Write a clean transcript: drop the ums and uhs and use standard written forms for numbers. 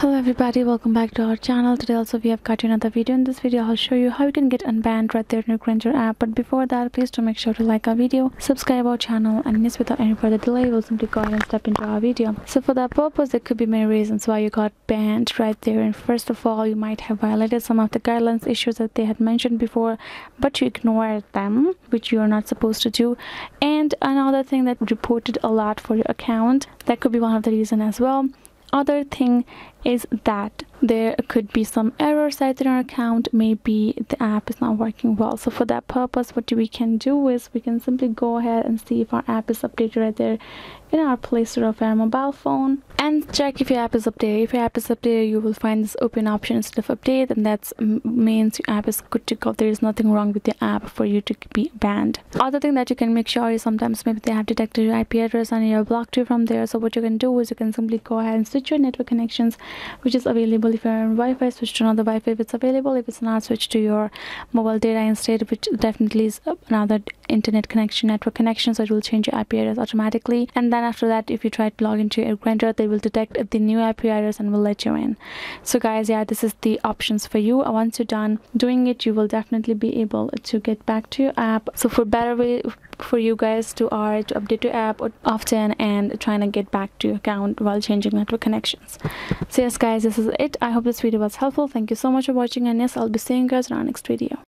Hello everybody, welcome back to our channel. Today also we have got another video. In this video I'll show you how you can get unbanned right there in your Grindr app. But before that, please do make sure to like our video, subscribe our channel, and yes, without any further delay we'll simply go ahead and step into our video. So for that purpose, there could be many reasons why you got banned right there. And first of all, you might have violated some of the guidelines issues that they had mentioned before, but you ignored them, which you are not supposed to do. And another thing that reported a lot for your account, that could be one of the reasons as well. Other thing is that there could be some errors right in our account. Maybe the app is not working well. So for that purpose, what we can do is we can simply go ahead and see if our app is updated right there in our Play Store of our mobile phone and check if your app is updated. If your app is updated, you will find this open option instead of update, and that means your app is good to go. There is nothing wrong with your app for you to be banned. Other thing that you can make sure is sometimes maybe they have detected your IP address and you're blocked you from there. So what you can do is you can simply go ahead and switch your network connections, which is available. If you're on Wi-Fi, switch to another Wi-Fi if it's available. If it's not, switch to your mobile data instead, which definitely is another internet connection, network connection, so it will change your IP address automatically. And then after that, if you try to log into your Grindr, they will detect the new IP address and will let you in. So guys, yeah, this is the options for you. Once you're done doing it, you will definitely be able to get back to your app. So for better way for you guys to update your app often and trying to get back to your account while changing network connections. So yes guys, this is it. I hope this video was helpful. Thank you so much for watching, and yes, I'll be seeing you guys in our next video.